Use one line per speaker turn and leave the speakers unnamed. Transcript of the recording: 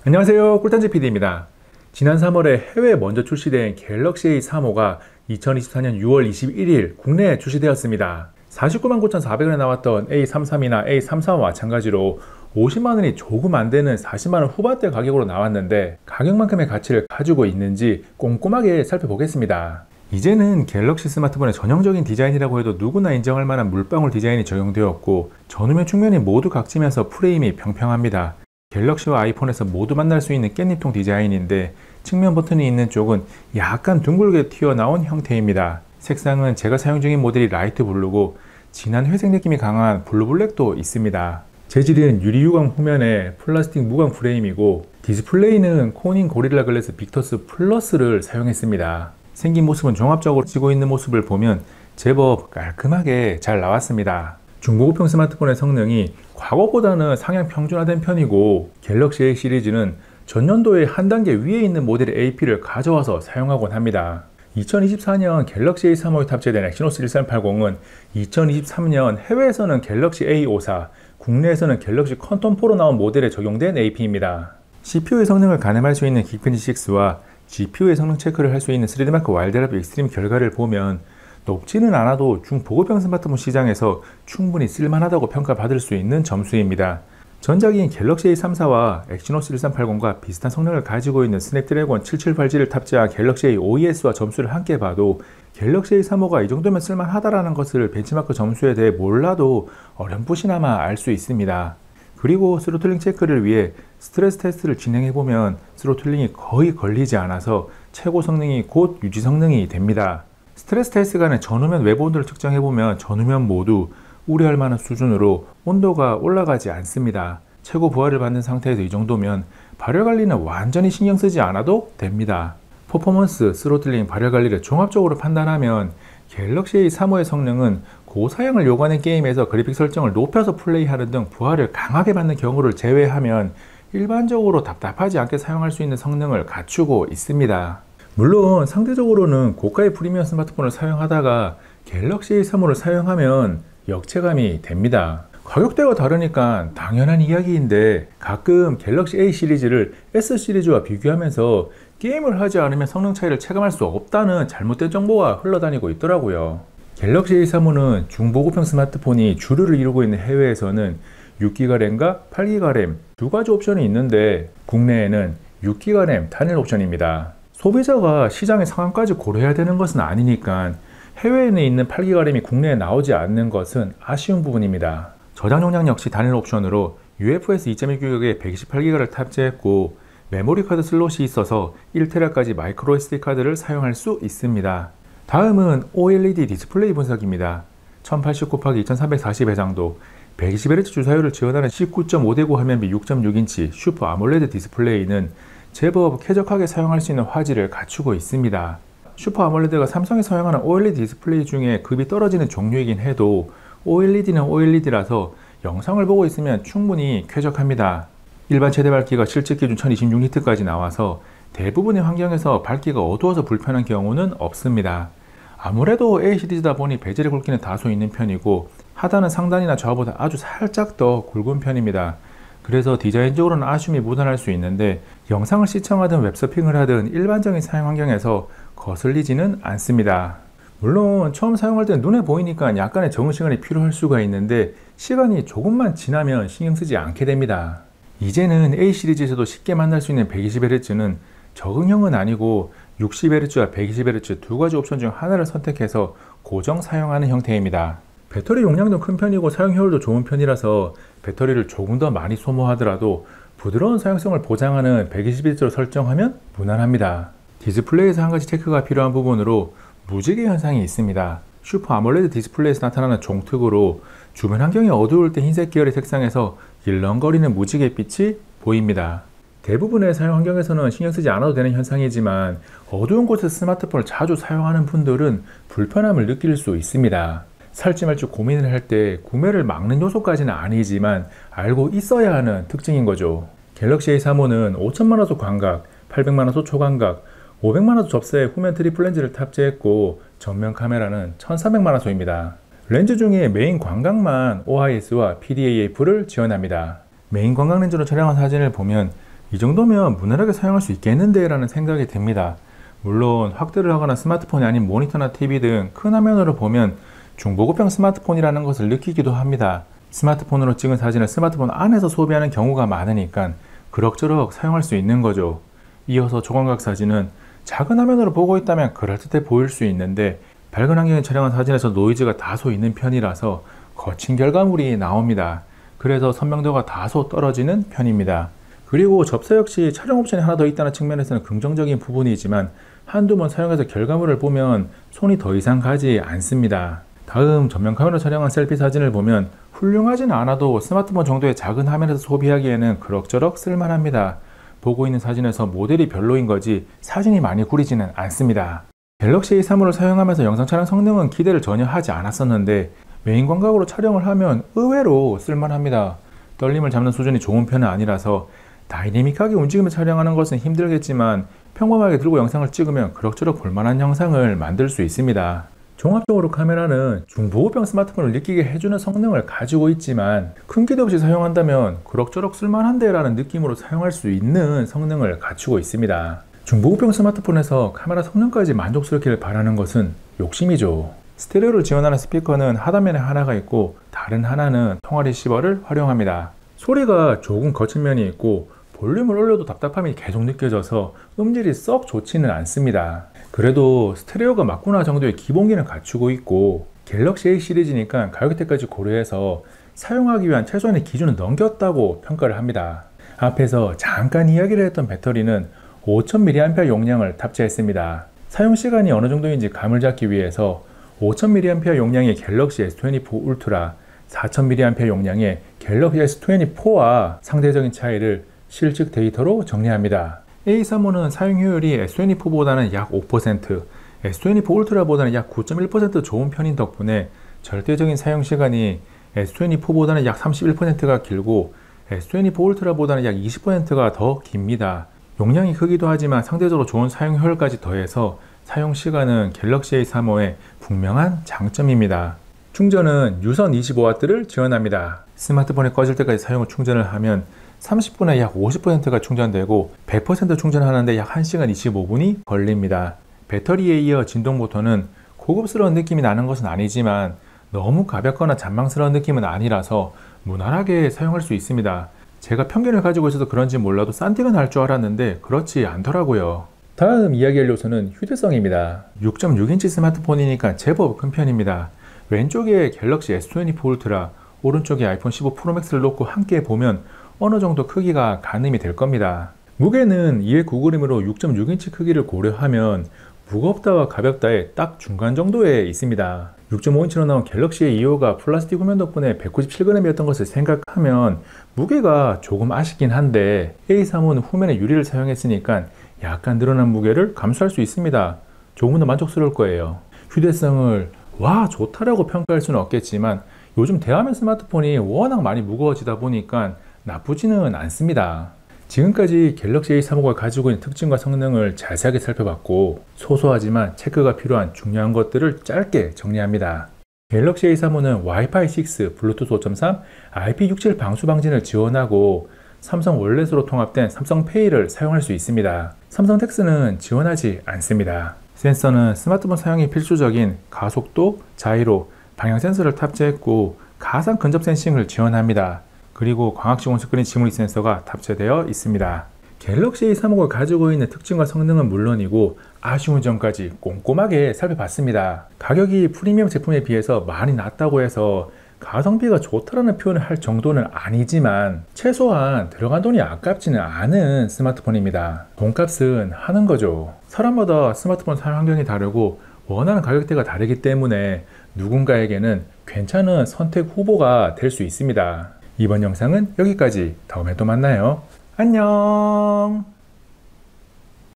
안녕하세요, 꿀단지 PD입니다. 지난 3월에 해외에 먼저 출시된 갤럭시 A35가 2024년 6월 21일 국내에 출시되었습니다. 49만 9,400원에 나왔던 A33이나 A33와 마찬가지로 50만원이 조금 안되는 40만원 후반대 가격으로 나왔는데 가격만큼의 가치를 가지고 있는지 꼼꼼하게 살펴보겠습니다. 이제는 갤럭시 스마트폰의 전형적인 디자인이라고 해도 누구나 인정할 만한 물방울 디자인이 적용되었고 전후면 측면이 모두 각지면서 프레임이 평평합니다. 갤럭시와 아이폰에서 모두 만날 수 있는 깻잎통 디자인인데 측면 버튼이 있는 쪽은 약간 둥글게 튀어나온 형태입니다. 색상은 제가 사용 중인 모델이 라이트 블루고 진한 회색 느낌이 강한 블루블랙도 있습니다. 재질은 유리 유광 후면에 플라스틱 무광 프레임이고 디스플레이는 코닌 고릴라 글래스 빅터스 플러스를 사용했습니다. 생긴 모습은 종합적으로 지고 있는 모습을 보면 제법 깔끔하게 잘 나왔습니다. 중고급형 스마트폰의 성능이 과거보다는 상향 평준화된 편이고 갤럭시 A 시리즈는 전년도에 한 단계 위에 있는 모델의 AP를 가져와서 사용하곤 합니다. 2024년 갤럭시 A35에 탑재된 엑시노스 1380은 2023년 해외에서는 갤럭시 A54, 국내에서는 갤럭시 컨텀4로 나온 모델에 적용된 AP입니다. CPU의 성능을 가늠할 수 있는 기크니치 6와 GPU의 성능 체크를 할 수 있는 3D마크 와일드랩 익스트림 결과를 보면 높지는 않아도 중보급형 스마트폰 시장에서 충분히 쓸만하다고 평가받을 수 있는 점수입니다. 전작인 갤럭시 A34와 엑시노스 1380과 비슷한 성능을 가지고 있는 스냅드래곤 778G를 탑재한 갤럭시 A OES와 점수를 함께 봐도 갤럭시 A35가 이 정도면 쓸만하다라는 것을 벤치마크 점수에 대해 몰라도 어렴풋이나마 알 수 있습니다. 그리고 스로틀링 체크를 위해 스트레스 테스트를 진행해보면 스로틀링이 거의 걸리지 않아서 최고 성능이 곧 유지 성능이 됩니다. 스트레스 테스트간의 전후면 외부 온도를 측정해보면 전후면 모두 우려할 만한 수준으로 온도가 올라가지 않습니다. 최고 부하를 받는 상태에서 이 정도면 발열 관리는 완전히 신경 쓰지 않아도 됩니다. 퍼포먼스, 스로틀링, 발열 관리를 종합적으로 판단하면 갤럭시 A35의 성능은 고사양을 요구하는 게임에서 그래픽 설정을 높여서 플레이하는 등 부하를 강하게 받는 경우를 제외하면 일반적으로 답답하지 않게 사용할 수 있는 성능을 갖추고 있습니다. 물론 상대적으로는 고가의 프리미엄 스마트폰을 사용하다가 갤럭시 A35를 사용하면 역체감이 됩니다. 가격대가 다르니까 당연한 이야기인데 가끔 갤럭시 A 시리즈를 S 시리즈와 비교하면서 게임을 하지 않으면 성능 차이를 체감할 수 없다는 잘못된 정보가 흘러다니고 있더라고요. 갤럭시 A35는 중보급형 스마트폰이 주류를 이루고 있는 해외에서는 6기가 램과 8기가 램 두 가지 옵션이 있는데 국내에는 6기가 램 단일 옵션입니다. 소비자가 시장의 상황까지 고려해야 되는 것은 아니니까 해외에 있는 8기가 램이 국내에 나오지 않는 것은 아쉬운 부분입니다. 저장 용량 역시 단일 옵션으로 UFS 2.1 규격의 128기가를 탑재했고 메모리 카드 슬롯이 있어서 1TB까지 마이크로 SD 카드를 사용할 수 있습니다. 다음은 OLED 디스플레이 분석입니다. 1080x2340 해상도, 120Hz 주사율을 지원하는 19.5:9 화면비 6.6인치 슈퍼 아몰레드 디스플레이는 제법 쾌적하게 사용할 수 있는 화질을 갖추고 있습니다. 슈퍼 아몰레드가 삼성이 사용하는 OLED 디스플레이 중에 급이 떨어지는 종류이긴 해도 OLED는 OLED라서 영상을 보고 있으면 충분히 쾌적합니다. 일반 최대 밝기가 실측 기준 1026니트까지 나와서 대부분의 환경에서 밝기가 어두워서 불편한 경우는 없습니다. 아무래도 A 시리즈다 보니 베젤의 굵기는 다소 있는 편이고 하단은 상단이나 좌우보다 아주 살짝 더 굵은 편입니다. 그래서 디자인적으로는 아쉬움이 묻어날 수 있는데 영상을 시청하든 웹서핑을 하든 일반적인 사용 환경에서 거슬리지는 않습니다. 물론 처음 사용할 때 눈에 보이니까 약간의 적응 시간이 필요할 수가 있는데 시간이 조금만 지나면 신경 쓰지 않게 됩니다. 이제는 A 시리즈에서도 쉽게 만날 수 있는 120Hz는 적응형은 아니고 60Hz와 120Hz 두 가지 옵션 중 하나를 선택해서 고정 사용하는 형태입니다. 배터리 용량도 큰 편이고 사용 효율도 좋은 편이라서 배터리를 조금 더 많이 소모하더라도 부드러운 사용성을 보장하는 120Hz로 설정하면 무난합니다. 디스플레이에서 한 가지 체크가 필요한 부분으로 무지개 현상이 있습니다. 슈퍼 아몰레드 디스플레이에서 나타나는 종특으로 주변 환경이 어두울 때 흰색 계열의 색상에서 일렁거리는 무지갯빛이 보입니다. 대부분의 사용 환경에서는 신경 쓰지 않아도 되는 현상이지만 어두운 곳에서 스마트폰을 자주 사용하는 분들은 불편함을 느낄 수 있습니다. 살지 말지 고민을 할 때 구매를 막는 요소까지는 아니지만 알고 있어야 하는 특징인 거죠. 갤럭시 A35는 5천만화소 광각, 800만화소 초광각, 500만화소 접사의 후면 트리플 렌즈를 탑재했고 전면 카메라는 1300만화소입니다. 렌즈 중에 메인 광각만 OIS와 PDAF를 지원합니다. 메인 광각 렌즈로 촬영한 사진을 보면 이 정도면 무난하게 사용할 수 있겠는데 라는 생각이 듭니다. 물론 확대를 하거나 스마트폰이 아닌 모니터나 TV 등 큰 화면으로 보면 중보급형 스마트폰이라는 것을 느끼기도 합니다. 스마트폰으로 찍은 사진을 스마트폰 안에서 소비하는 경우가 많으니까 그럭저럭 사용할 수 있는 거죠. 이어서 조광각 사진은 작은 화면으로 보고 있다면 그럴듯해 보일 수 있는데 밝은 환경에 촬영한 사진에서 노이즈가 다소 있는 편이라서 거친 결과물이 나옵니다. 그래서 선명도가 다소 떨어지는 편입니다. 그리고 접사 역시 촬영 옵션이 하나 더 있다는 측면에서는 긍정적인 부분이지만 한두 번 사용해서 결과물을 보면 손이 더 이상 가지 않습니다. 다음 전면 카메라 촬영한 셀피 사진을 보면 훌륭하진 않아도 스마트폰 정도의 작은 화면에서 소비하기에는 그럭저럭 쓸만합니다. 보고 있는 사진에서 모델이 별로인 거지 사진이 많이 구리지는 않습니다. 갤럭시 A35를 사용하면서 영상 촬영 성능은 기대를 전혀 하지 않았었는데 메인 광각으로 촬영을 하면 의외로 쓸만합니다. 떨림을 잡는 수준이 좋은 편은 아니라서 다이내믹하게 움직이며 촬영하는 것은 힘들겠지만 평범하게 들고 영상을 찍으면 그럭저럭 볼만한 영상을 만들 수 있습니다. 종합적으로 카메라는 중보급형 스마트폰을 느끼게 해주는 성능을 가지고 있지만 큰 기대 없이 사용한다면 그럭저럭 쓸만한데 라는 느낌으로 사용할 수 있는 성능을 갖추고 있습니다. 중보급형 스마트폰에서 카메라 성능까지 만족스럽기를 바라는 것은 욕심이죠. 스테레오를 지원하는 스피커는 하단면에 하나가 있고 다른 하나는 통화 리시버를 활용합니다. 소리가 조금 거친 면이 있고 볼륨을 올려도 답답함이 계속 느껴져서 음질이 썩 좋지는 않습니다. 그래도 스테레오가 맞구나 정도의 기본기는 갖추고 있고 갤럭시 A 시리즈니까 가격대까지 고려해서 사용하기 위한 최소한의 기준은 넘겼다고 평가를 합니다. 앞에서 잠깐 이야기를 했던 배터리는 5000mAh 용량을 탑재했습니다. 사용시간이 어느 정도인지 감을 잡기 위해서 5000mAh 용량의 갤럭시 S24 울트라, 4000mAh 용량의 갤럭시 S24와 상대적인 차이를 실측 데이터로 정리합니다. A35는 사용 효율이 S24보다는 약 5%, S24 울트라보다는 약 9.1% 좋은 편인 덕분에 절대적인 사용 시간이 S24보다는 약 31%가 길고 S24 울트라보다는 약 20%가 더 깁니다. 용량이 크기도 하지만 상대적으로 좋은 사용 효율까지 더해서 사용 시간은 갤럭시 A35의 분명한 장점입니다. 충전은 유선 25W를 지원합니다. 스마트폰이 꺼질 때까지 사용 충전을 하면 30분에 약 50%가 충전되고 100% 충전하는데 약 1시간 25분이 걸립니다. 배터리에 이어 진동 모터는 고급스러운 느낌이 나는 것은 아니지만 너무 가볍거나 잔망스러운 느낌은 아니라서 무난하게 사용할 수 있습니다. 제가 편견을 가지고 있어서 그런지 몰라도 싼 티가 날 줄 알았는데 그렇지 않더라고요. 다음 이야기할 요소는 휴대성입니다. 6.6인치 스마트폰이니까 제법 큰 편입니다. 왼쪽에 갤럭시 S24 울트라, 오른쪽에 아이폰 15 프로맥스를 놓고 함께 보면 어느 정도 크기가 가늠이 될 겁니다. 무게는 209g으로 6.6인치 크기를 고려하면 무겁다와 가볍다의 딱 중간 정도에 있습니다. 6.5인치로 나온 갤럭시 A25가 플라스틱 후면 덕분에 197g이었던 것을 생각하면 무게가 조금 아쉽긴 한데 A35는 후면에 유리를 사용했으니까 약간 늘어난 무게를 감수할 수 있습니다. 조금 더 만족스러울 거예요. 휴대성을 와 좋다라고 평가할 수는 없겠지만 요즘 대화면 스마트폰이 워낙 많이 무거워지다 보니까 나쁘지는 않습니다. 지금까지 갤럭시 A35가 가지고 있는 특징과 성능을 자세하게 살펴봤고 소소하지만 체크가 필요한 중요한 것들을 짧게 정리합니다. 갤럭시 A35는 와이파이 6, 블루투스 5.3, IP67 방수 방진을 지원하고 삼성 월렛으로 통합된 삼성페이를 사용할 수 있습니다. 삼성 텍스는 지원하지 않습니다. 센서는 스마트폰 사용이 필수적인 가속도, 자이로, 방향 센서를 탑재했고 가상 근접 센싱을 지원합니다. 그리고 광학식 온스크린 지문익 센서가 탑재되어 있습니다. 갤럭시 A35가 가지고 있는 특징과 성능은 물론이고 아쉬운 점까지 꼼꼼하게 살펴봤습니다. 가격이 프리미엄 제품에 비해서 많이 낮다고 해서 가성비가 좋다라는 표현을 할 정도는 아니지만 최소한 들어간 돈이 아깝지는 않은 스마트폰입니다. 돈값은 하는 거죠. 사람마다 스마트폰 사용 환경이 다르고 원하는 가격대가 다르기 때문에 누군가에게는 괜찮은 선택 후보가 될 수 있습니다. 이번 영상은 여기까지. 다음에 또 만나요. 안녕.